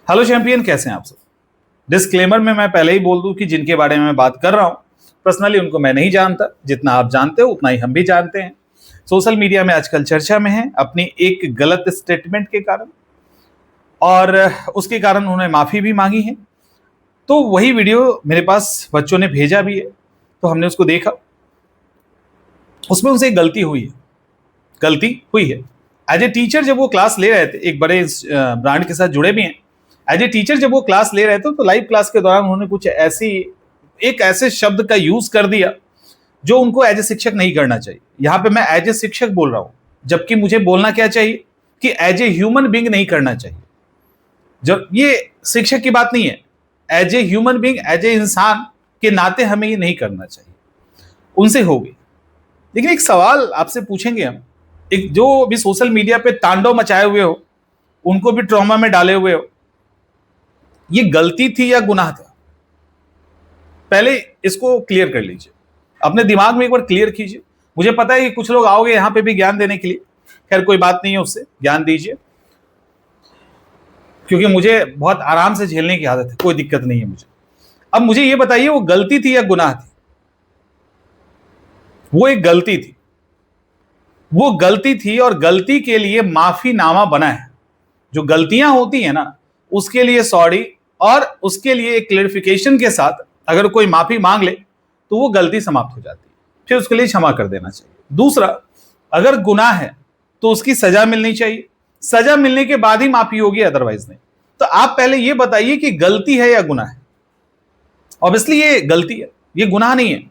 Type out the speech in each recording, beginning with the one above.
Hello champion, कैसे हैं आप सब। डिस्क्लेमर में मैं पहले ही बोल दूं कि जिनके बारे में मैं बात कर रहा हूं पर्सनली उनको मैं नहीं जानता। जितना आप जानते हो उतना ही हम भी जानते हैं। सोशल मीडिया में आजकल चर्चा में है अपनी एक गलत स्टेटमेंट के कारण, और उसके कारण उन्होंने माफी भी मांगी है। तो वही वीडियो मेरे पास बच्चों ने भेजा भी है, तो हमने उसको देखा। उसमें उनसे एक गलती हुई है। एज ए टीचर जब वो क्लास ले रहे थे, एक बड़े ब्रांड के साथ जुड़े भी हैं, एज ए टीचर जब वो क्लास ले रहे थे तो लाइव क्लास के दौरान उन्होंने कुछ ऐसे शब्द का यूज कर दिया जो उनको एज ए शिक्षक नहीं करना चाहिए। यहां पे मैं एज ए शिक्षक बोल रहा हूं, जबकि मुझे बोलना क्या चाहिए कि एज ए ह्यूमन बींग नहीं करना चाहिए। जब ये शिक्षक की बात नहीं है, as a human being, as a इंसान के नाते हमें ये नहीं करना चाहिए। उनसे हो गई। लेकिन एक सवाल आपसे पूछेंगे हम, एक जो भी सोशल मीडिया पे तांडव मचाए हुए हो, उनको भी ट्रॉमा में डाले हुए हो, ये गलती थी या गुनाह था? पहले इसको क्लियर कर लीजिए, अपने दिमाग में एक बार क्लियर कीजिए। मुझे पता है कि कुछ लोग आओगे यहां पे भी ज्ञान देने के लिए, खैर कोई बात नहीं है, उससे ज्ञान दीजिए, क्योंकि मुझे बहुत आराम से झेलने की आदत है, कोई दिक्कत नहीं है मुझे। अब मुझे ये बताइए, वो गलती थी या गुनाह थी? वो एक गलती थी, वो गलती थी, और गलती के लिए माफीनामा बना है। जो गलतियां होती है ना, उसके लिए सॉरी, और उसके लिए एक क्लेरिफिकेशन के साथ अगर कोई माफी मांग ले तो वो गलती समाप्त हो जाती है, फिर उसके लिए क्षमा कर देना चाहिए। दूसरा, अगर गुनाह है तो उसकी सजा मिलनी चाहिए, सजा मिलने के बाद ही माफी होगी, अदरवाइज नहीं। तो आप पहले ये बताइए कि गलती है या गुनाह है? ऑब्वियसली ये गलती है, ये गुनाह नहीं है।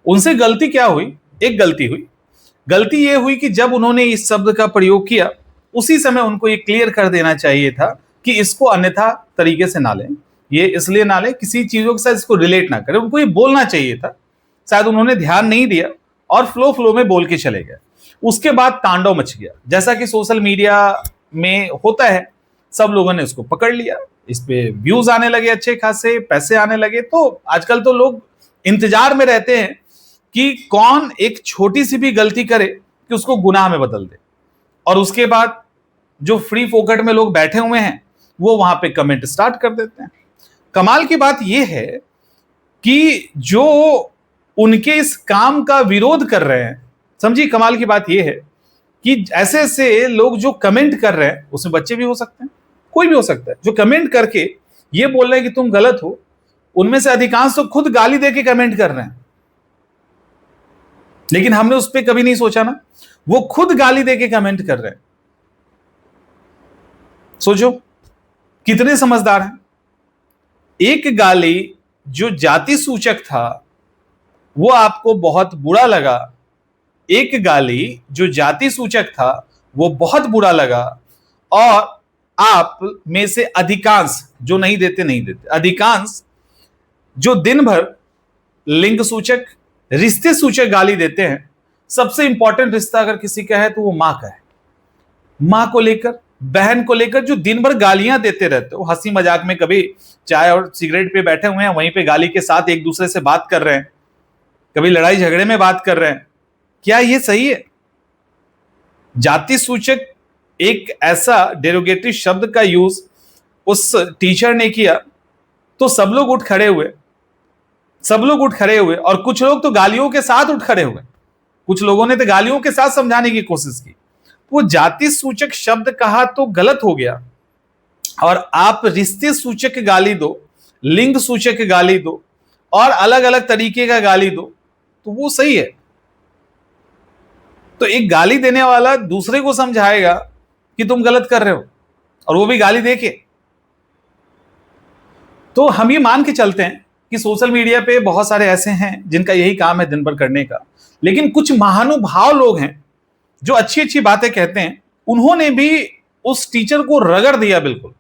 उनसे गलती क्या हुई? एक गलती ये हुई कि जब उन्होंने इस शब्द का प्रयोग किया, उसी समय उनको ये क्लियर कर देना चाहिए था कि इसको अन्यथा तरीके से ना लें। ये इसलिए ना लें, किसी चीजों के साथ इसको रिलेट ना करें। उनको ये बोलना चाहिए था, शायद उन्होंने ध्यान नहीं दिया और फ्लो में बोल के चले गए। उसके बाद तांडव मच गया, जैसा कि सोशल मीडिया में होता है। सब लोगों ने उसको पकड़ लिया, इस पे व्यूज आने लगे, अच्छे खासे पैसे आने लगे। तो आजकल तो लोग इंतजार में रहते हैं कि कौन एक छोटी सी भी गलती करे कि उसको गुनाह में बदल दे, और उसके बाद जो फ्री फोकट में लोग बैठे हुए हैं वो वहां पे कमेंट स्टार्ट कर देते हैं। कमाल की बात यह है कि जो उनके इस काम का विरोध कर रहे हैं, समझिए कमाल की बात यह है कि ऐसे ऐसे लोग जो कमेंट कर रहे हैं, उसमें बच्चे भी हो सकते हैं, कोई भी हो सकता है, जो कमेंट करके ये बोल रहे हैं कि तुम गलत हो, उनमें से अधिकांश तो खुद गाली दे के कमेंट कर रहे हैं। लेकिन हमने उस पर कभी नहीं सोचा ना, वो खुद गाली दे के कमेंट कर रहे हैं। सोचो कितने समझदार हैं। एक गाली जो जाति सूचक था वो आपको बहुत बुरा लगा, एक गाली जो जाति सूचक था वो बहुत बुरा लगा, और आप में से अधिकांश जो नहीं देते, अधिकांश जो दिन भर लिंग सूचक, रिश्ते सूचक गाली देते हैं। सबसे इंपॉर्टेंट रिश्ता अगर किसी का है तो वो मां का है। मां को लेकर, बहन को लेकर जो दिन भर गालियां देते रहते हो, हंसी मजाक में, कभी चाय और सिगरेट पे बैठे हुए हैं, वहीं पे गाली के साथ एक दूसरे से बात कर रहे हैं, कभी लड़ाई झगड़े में बात कर रहे हैं, क्या ये सही है? जाति सूचक एक ऐसा डेरोगेटरी शब्द का यूज उस टीचर ने किया तो सब लोग उठ खड़े हुए, और कुछ लोग तो गालियों के साथ उठ खड़े हुए। कुछ लोगों ने तो गालियों के साथ समझाने की कोशिश की। वो जाति सूचक शब्द कहा तो गलत हो गया, और आप रिश्ते सूचक गाली दो, लिंग सूचक गाली दो, और अलग अलग तरीके का गाली दो, तो वो सही है? तो एक गाली देने वाला दूसरे को समझाएगा कि तुम गलत कर रहे हो, और वो भी गाली देके। तो हम ये मान के चलते हैं कि सोशल मीडिया पे बहुत सारे ऐसे हैं जिनका यही काम है दिन भर करने का, लेकिन कुछ महानुभाव लोग हैं जो अच्छी अच्छी बातें कहते हैं। उन्होंने भी उस टीचर को रगड़ दिया। बिल्कुल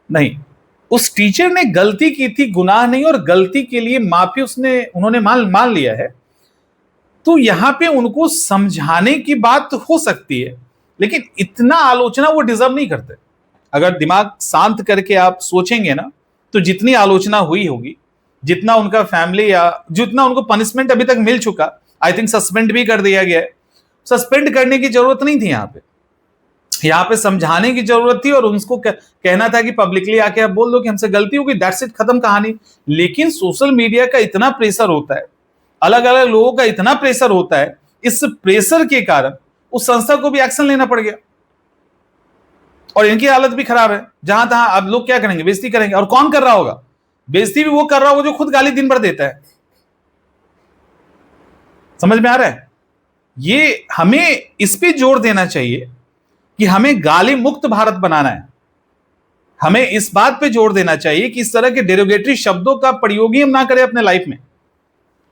नहीं, उस टीचर ने गलती की थी, गुनाह नहीं, और गलती के लिए माफी उन्होंने मान लिया है। तो यहां पे उनको समझाने की बात हो सकती है, लेकिन इतना आलोचना वो डिजर्व नहीं करते। अगर दिमाग शांत करके आप सोचेंगे ना, तो जितनी आलोचना हुई होगी, जितना उनका फैमिली या जितना उनको पनिशमेंट अभी तक मिल चुका, आई थिंक सस्पेंड भी कर दिया गया है, सस्पेंड करने की जरूरत नहीं थी। यहां पे यहां पे समझाने की जरूरत थी और उनको कहना था कि पब्लिकली आके आप बोल दो कि हमसे गलती हो गई, दैट्स इट, खत्म कहानी। लेकिन सोशल मीडिया का इतना प्रेशर होता है, अलग अलग लोगों का इतना प्रेशर होता है, इस प्रेशर के कारण उस संस्था को भी एक्शन लेना पड़ गया और इनकी हालत भी खराब है। जहां तहां अब लोग क्या करेंगे, बेइज्जती करेंगे। और कौन कर रहा होगा बेइज्जती? भी वो कर रहा होगा जो खुद गाली दिन भर देता है। समझ में आ रहा है? ये हमें इस पे जोर देना चाहिए कि हमें गाली मुक्त भारत बनाना है। हमें इस बात पे जोर देना चाहिए कि इस तरह के डेरोगेटरी शब्दों का प्रयोग ही हम ना करें अपने लाइफ में,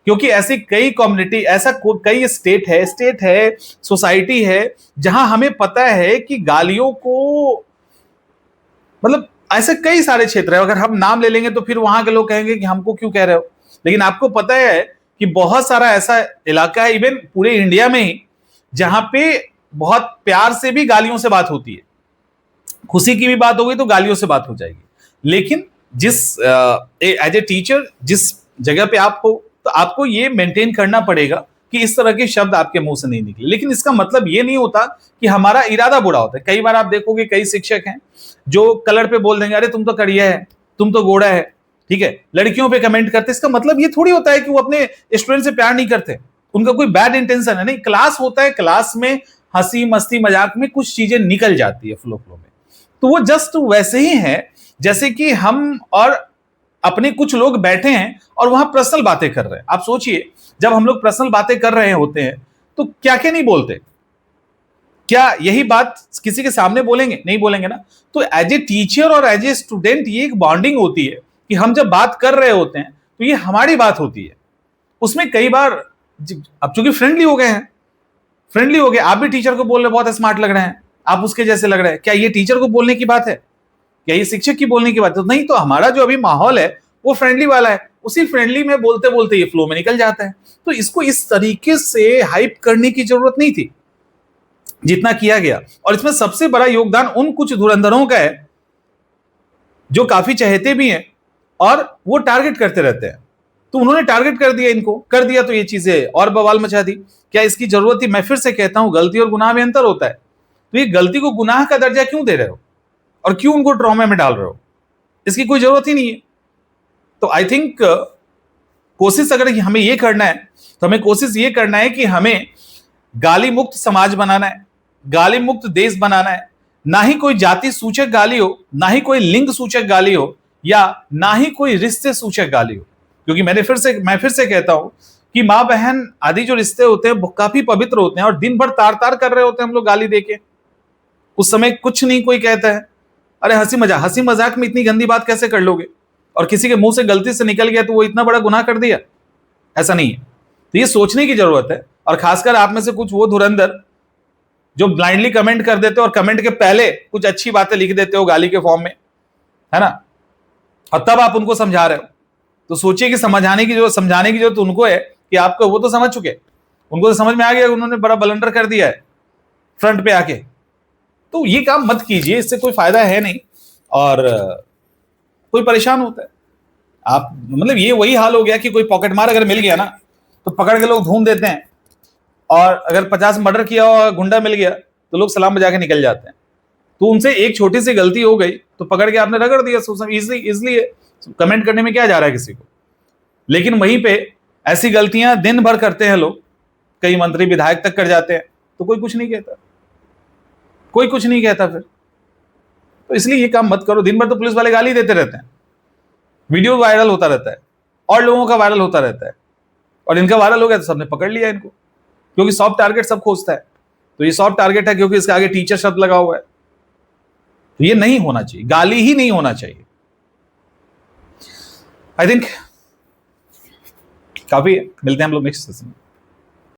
क्योंकि ऐसी कई कम्युनिटी, ऐसा कई स्टेट है, सोसाइटी है जहां हमें पता है कि गालियों को, मतलब ऐसे कई सारे क्षेत्र है, अगर हम नाम ले लेंगे तो फिर वहां के लोग कहेंगे कि हमको क्यों कह रहे हो। लेकिन आपको पता है कि बहुत सारा ऐसा इलाका है, इवन पूरे इंडिया में ही, जहां पे बहुत प्यार से भी गालियों से बात होती है। खुशी की भी बात होगी तो गालियों से बात हो जाएगी। लेकिन जिस एज ए टीचर जिस जगह पे आप हो, तो आपको ये मेंटेन करना पड़ेगा कि इस तरह के शब्द आपके मुंह से नहीं निकले। लेकिन इसका मतलब ये नहीं होता कि हमारा इरादा बुरा होता है। कई बार आप देखोगे कई शिक्षक हैं जो कलर पे बोल देंगे, अरे तुम तो करिया है, तुम तो गोरा है, ठीक है, लड़कियों पे कमेंट करते। इसका मतलब ये थोड़ी होता है कि वो अपने स्टूडेंट से प्यार नहीं करते, उनका कोई बैड इंटेंशन है। नहीं, क्लास होता है, क्लास में हंसी मस्ती मजाक में कुछ चीजें निकल जाती है फ्लो में, तो वो जस्ट वैसे ही है जैसे कि हम और अपने कुछ लोग बैठे हैं और वहां पर्सनल बातें कर रहे हैं। आप सोचिए, जब हम लोग पर्सनल बातें कर रहे होते हैं तो क्या क्या नहीं बोलते, क्या यही बात किसी के सामने बोलेंगे? नहीं बोलेंगे ना। तो एज ए टीचर और एज ए स्टूडेंट ये एक बॉन्डिंग होती है कि हम जब बात कर रहे होते हैं तो ये हमारी बात होती है। उसमें कई बार अब चूंकि फ्रेंडली हो गए हैं, फ्रेंडली हो गए, आप भी टीचर को बोल रहे बहुत स्मार्ट लग रहे हैं, आप उसके जैसे लग रहे हैं, क्या ये टीचर को बोलने की बात है? क्या ये शिक्षक की बोलने की बात है? तो नहीं, तो हमारा जो अभी माहौल है वो फ्रेंडली वाला है, उसी फ्रेंडली में बोलते बोलते ये फ्लो में निकल जाता है। तो इसको इस तरीके से हाइप करने की जरूरत नहीं थी जितना किया गया। और इसमें सबसे बड़ा योगदान उन कुछ धुरंधरों का है जो काफी चहेते भी हैं और वो टारगेट करते रहते हैं। तो उन्होंने टारगेट कर दिया, इनको कर दिया, तो ये चीजें और बवाल मचा दी। क्या इसकी जरूरत थी? मैं फिर से कहता हूं, गलती और गुनाह में अंतर होता है। तो ये गलती को गुनाह का दर्जा क्यों दे रहे हो और क्यों उनको ट्रॉमा में डाल रहे हो? इसकी कोई जरूरत ही नहीं है। तो आई थिंक कोशिश अगर हमें ये करना है तो हमें कोशिश ये करना है कि हमें गाली मुक्त समाज बनाना है, गाली मुक्त देश बनाना है। ना ही कोई जाति सूचक गाली हो, ना ही कोई लिंग सूचक गाली हो, या ना ही कोई रिश्ते सूचक गाली हो। क्योंकि मैं फिर से कहता हूं कि माँ बहन आदि जो रिश्ते होते हैं वो काफी पवित्र होते हैं और दिन भर तार तार कर रहे होते हैं हम लोग गाली देके, उस समय कुछ नहीं कोई कहता है। अरे हंसी मजाक में इतनी गंदी बात कैसे कर लोगे? और किसी के मुंह से गलती से निकल गया तो वो इतना बड़ा गुनाह कर दिया? ऐसा नहीं है। तो ये सोचने की जरूरत है। और खासकर आप में से कुछ वो धुरंधर जो ब्लाइंडली कमेंट कर देते हो और कमेंट के पहले कुछ अच्छी बातें लिख देते हो गाली के फॉर्म में, है ना, और तब आप उनको समझा रहे हो। तो सोचिए कि समझाने की जरूरत उनको है कि आपको, वो तो समझ चुके, उनको तो समझ में आ गया उन्होंने बड़ा बलंडर कर दिया है फ्रंट पे आके। तो ये काम मत कीजिए, इससे कोई फायदा है नहीं और कोई परेशान होता है। आप मतलब ये वही हाल हो गया कि कोई पॉकेट मार अगर मिल गया ना तो पकड़ के लोग ढूंढ देते हैं, और अगर 50 मर्डर किया हुआ गुंडा मिल गया तो लोग सलाम बजा के निकल जाते हैं। तो उनसे एक छोटी सी गलती हो गई तो पकड़ के आपने रगड़ दिया, इजली कमेंट करने में क्या जा रहा है किसी को। लेकिन वहीं पे ऐसी गलतियां दिन भर करते हैं लोग, कई मंत्री विधायक तक कर जाते हैं, तो कोई कुछ नहीं कहता, कोई कुछ नहीं कहता फिर। तो इसलिए ये काम मत करो। दिन भर तो पुलिस वाले गाली देते रहते हैं, वीडियो वायरल होता रहता है और लोगों का वायरल होता रहता है, और इनका वायरल हो गया तो सबने पकड़ लिया इनको, क्योंकि सॉफ्ट टारगेट सब खोजता है। तो ये सॉफ्ट टारगेट है क्योंकि इसके आगे टीचर शब्द लगा हुआ है। तो ये नहीं होना चाहिए, गाली ही नहीं होना चाहिए। आई थिंक काफी है। मिलते हैं हम लोग नेक्स्ट सेशन में।